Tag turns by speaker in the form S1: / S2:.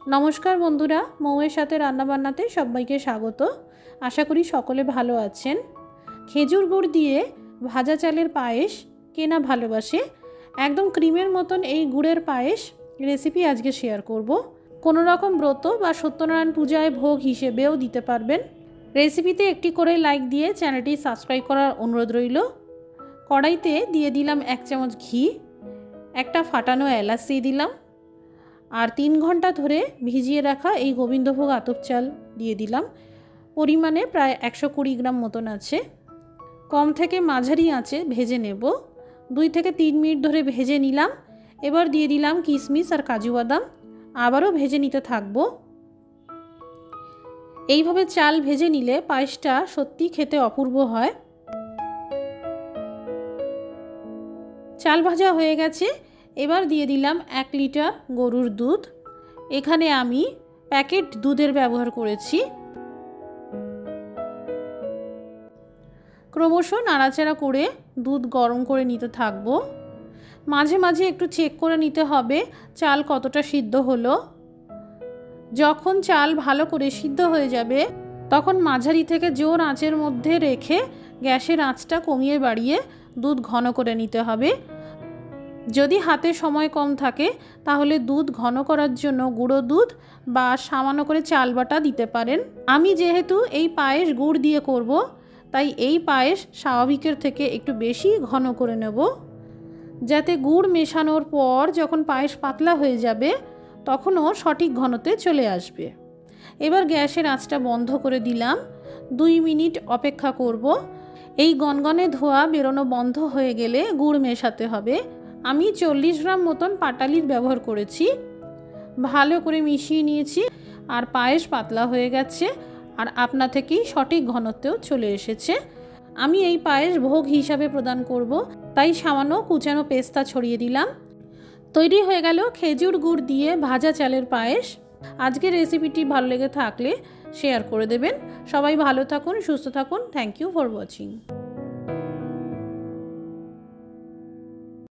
S1: नमस्कार बंधुरा मौয়ের साथे रान्ना बान्नाते सबाइके स्वागत। आशा करी सकले भालो आछेन। खेजूर गुड़ दिए भाजा चालेर पायेस के ना भालोबाशे। एकदम क्रीमेर मतन এই गुड़ेर पायेस रेसिपि आजके शेयर करब। कोनो रकम व्रत बा सत्यनारायण पूजाय भोग हिसेबेও दिते पारबेन। रेसिपिते एकटी करे लाइक दिए चैनलटी सबस्क्राइब करार अनुरोध रइल। कड़ाईते दिए दिलाम 1 चामच घी, एकटा फाटानो एलाच दिए दिलाम और 3 घंटा धरे भिजिए रखा এই গোবিন্দভোগ আতপ চাল দিয়ে দিলাম। পরিমাণে প্রায় 120 গ্রাম মতন আছে। কম থেকে মাঝারি আঁচে ভেজে নেব। 2 থেকে 3 মিনিট ধরে ভেজে নিলাম। এবার দিয়ে দিলাম কিশমিশ আর কাজু বাদাম, আবারও ভেজে নিতে থাকবো। এইভাবে চাল ভেজে নিলে পায়েসটা সত্যি খেতে অপূর্ব হয়। চাল ভাজা হয়ে গেছে। এবার দিয়ে দিলাম 1 লিটার গরুর দুধ। এখানে আমি প্যাকেট দুধের ব্যবহার করেছি। ক্রমশ নাড়াচাড়া করে দুধ গরম করে নিতে থাকবো। মাঝে মাঝে একটু চেক করে নিতে হবে চাল কতটা সিদ্ধ হলো। যখন চাল ভালো করে সিদ্ধ হয়ে যাবে তখন মাঝারি থেকে জোর আঁচের মধ্যে রেখে গ্যাসের আঁচটা কমিয়ে বাড়িয়ে দুধ ঘন করে নিতে হবে। যদি হাতে সময় কম থাকে তাহলে দুধ ঘন করার জন্য গুঁড়ো দুধ বা সামান্য করে চাল বাটা দিতে পারেন। আমি যেহেতু এই পায়েস গুড় দিয়ে করব তাই এই পায়েস স্বাভাবিকের থেকে একটু বেশি ঘন করে নেব, যাতে গুড় মেশানোর পর যখন পায়েস পাতলা হয়ে যাবে তখনও সঠিক ঘনতে চলে আসবে। এবার গ্যাসের আঁচটা বন্ধ করে দিলাম। 2 মিনিট অপেক্ষা করব। এই গনগনে ধোঁয়া বেরোনো বন্ধ হয়ে গেলে গুড় মেশাতে হবে। আমি 40 গ্রাম মতন পাটালির ব্যবহার করেছি। ভালো করে মিশিয়ে নিয়েছি আর পায়েস পাতলা হয়ে গেছে আর আপনা থেকেই সঠিক ঘনত্বেও চলে এসেছে। আমি এই পায়েস ভোগ হিসাবে প্রদান করব, তাই সামান্য কুচানো পেস্তা ছড়িয়ে দিলাম। তৈরি হয়ে গেল খেজুর গুড় দিয়ে ভাজা চালের পায়েস। আজকের রেসিপিটি ভালো লেগে থাকলে শেয়ার করে দেবেন। সবাই ভালো থাকুন, সুস্থ থাকুন। Thank you for watching.